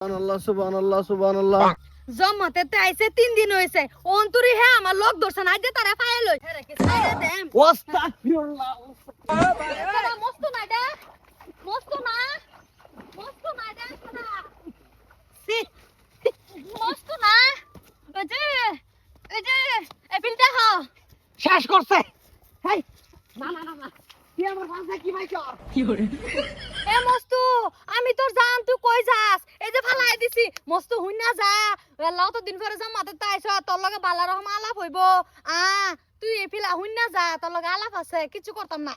সুবহানাল্লাহ সুবহানাল্লাহ সুবহানাল্লাহ জমাতে তে আইছে 3 দিন হইছে অন্তরি হে আমার লোক দর্শন আজ যে তারা পায়ে লই হে রেখে সাইডে দেম আস্তাগফিরুল্লাহ মস্ত না দে মস্ত না দে সি মস্ত না এই যে এপিলটা হ শেষ করছে হেই না না না না কি আমার ভাষা কি ভাই কর কি করে এ মস্তু আমি তোর জান তুই কই যাস এই যে ফালাই দিছি মস্তু হুই না যা আল্লাহ তো দিন পরে জামাতে তাইছ তোর লগে বালা রহম আলাপ হইব তুই এপিলা হুই না যা তোর লগে আলাপ আছে কিছু করতাম না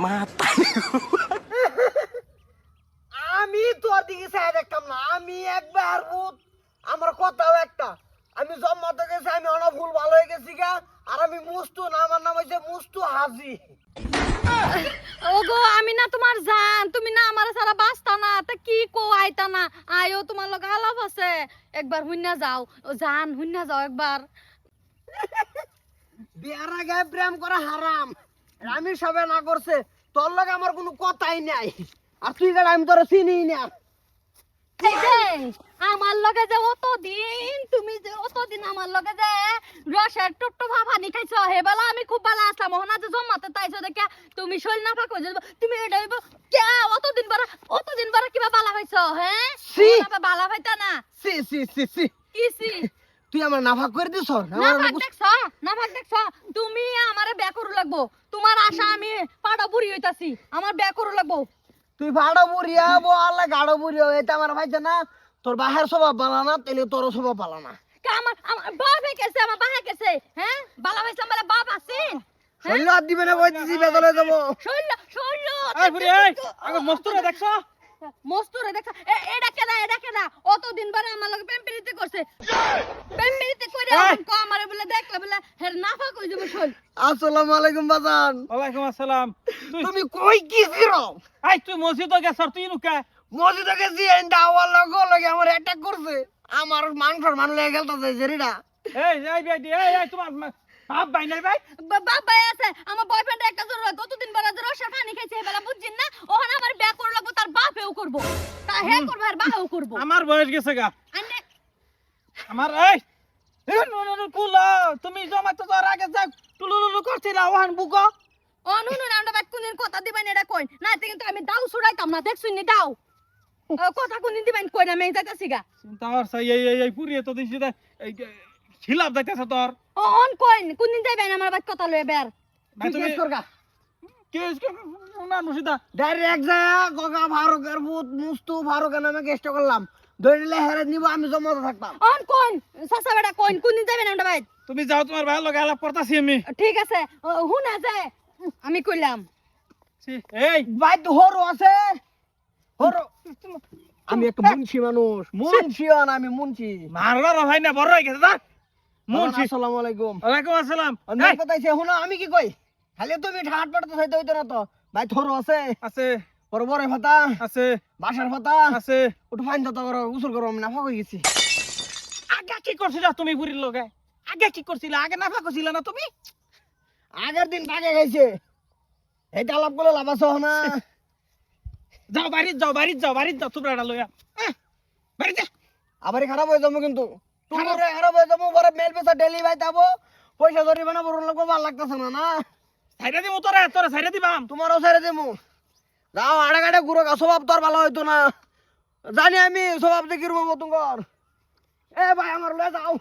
মাতা আমি তোর দিকে চাই দেখতাম না আমি একবার ভূত আমার কথাও একটা আমি জন্মতে গেছি আমি অনেক ভুল ভালো হয়ে গেছি গা আর আমি মুস্তু না আমার নাম হইছে মুস্তু হাজি ওগো আমি না তোমার জান তুমি না আমার সারা বাস্তা না তা কি কো আইতা না আয়ো তোমার লগে আলাপ আছে একবার হুই না যাও জান হুই না যাও একবার বিয়ার আগে প্রেম করা হারাম আমি সবে না করছে তোর লগে আমার কোনো কথাই নাই আর তুই গেলে আমি তোর চিনি না এই যে আমার লগে যে অতদিন তুমি যে অতদিন আমার লগে যে রসের টুট্টু ভাফানি খাইছো হেবেলা আমি খুব ভালো আসলাম ওনা যে জমাতে তাইছো দেখে তুমি শৈল না ফাঁক হয়ে তুমি এটা হইব কে অতদিন পরে কিবা বালা পাইছো হ্যাঁ সি বালা পাইতা না সি সি সি সি কি সি তুই আমার নাফাক করে দিছ না ভাগ দেখছ তুমি আমারে ব্যাক করু লাগবো তোমার আশা আমি পাড়া বুড়ি হইতাছি আমার ব্যাক করু লাগবো তুই ভাড়া বুড়িয়া বলে গাড়ো বুড়িয়া এটা আমার ভাইছে না তোর বাহের স্বভাব ভালো না তেলে তোর স্বভাব ভালো না আমার বাপ গেছে আমার বাবা গেছে হ্যাঁ বালা ভাইছে আমার বাপ আছে শৈল আর দিবে না বইতেছি বেদলে যাবো শৈল এই বুড়ি এই আগে মস্তুরে দেখছো মস্তুরে দেখছ এটা কেনা অতদিন পরে আমার লগে প্রেমপ্রীতি করছে প্রেমপ্রীতি করে কো আমারে বলে দেখলে বলে হের নাফা কই যাব শৈল আসসালামু আলাইকুম বাজান ওয়ালাইকুম আসসালাম তুমি কই কি জিরো এই তুই মসজিদে গেছ তুই নুকা মসজিদে গেছি এন্ড আওয়ার লগে আমার অ্যাটাক করছে আমার মাংসর মান লেগে গেলতাছে জেরিডা এই তোমার বাপ ভাই নাই ভাই বাপ ভাই আছে আমার বয়ফ্রেন্ড একটা জোর কতদিন পরে রসের পানি খাইছে এবেলা বুঝছিস না ওখানে আমার বিয়া করে লাগবো তার বাপেও করব তা হে করব আর বাপেও করব আমার বয়স গেছে গা আনে আমার এই কুলা তুমি জমা তো তোর আগে যা টুলুলু করছিলা ওহান বুকো অনুনু নামটা বাদ কোনদিন কথা দিবেন এটা কই না তে কিন্তু আমি দাও ছুড়াইতাম না দেখছুন নি দাও কথা কোনদিন দিবেন কই না আমি যাইতাছি গা চিন্তা করছ এই পুরিয়ে তো দিছি এই খিলাপ যাইতাছ তোর অন কইন কোনদিন যাইবেন আমার বাদ কথা লয়ে বের ভাই তুমি কেস করগা কেস না মুসিদা ডাইরেক্ট যা গগা ফারুকের ভূত মুস্তু ফারুকের নামে কেষ্ট করলাম ধরিলে হেরে নিব আমি জমাতে থাকতাম অন কইন সাসা বেটা কইন কোনদিন যাইবেন আমরা ভাই তুমি যাও তোমার ভাই লগে আলাপ করতাছি আমি ঠিক আছে হুনা যায় আমি কইলাম এই ভাই তো হরো আছে হরো আমি একটা মুন্সি মানুষ আমি মুন্সি মারলো রে ভাই না বড় হয়ে গেছে যা মুন্সি আসসালামু আলাইকুম ওয়ালাইকুম আসসালাম আমি কথাইছে হুনা আমি কি কই খালি তুমি ঠাট পাটতে হইতে হইতো না তো ভাই থরো আছে আছে বড় বড় ফাতা আছে বাসার ফাতা আছে ওটা ফাইন দাও করো উসুল করো আমি নাফা হয়ে গেছি আগে কি করছিলা তুমি বুড়ির লগে আগে কি করছিলা আগে নাফা করছিলা না তুমি আগের দিন টাকা খাইছে এটা লাভ করলে লাভ আছে না যাও বাড়িত যাও তোমরা লইয়া বাড়ি যা আবার খারাপ হয়ে যাবো কিন্তু তোমার খারাপ হয়ে যাবো পরে মেল পেশা ডেলি ভাই যাবো পয়সা ধরিবে না বড় লোক ভালো লাগতেছে না না সাইডা দিমু তোরা সাইডা দিবাম তোমারও ছেড়ে দেবো যাও আড়ে গাড়ে ঘুরো স্বভাব তোর ভালো হইতো না জানি আমি স্বভাব দেখি রুমো তোমার এ ভাই আমার লয়ে যাও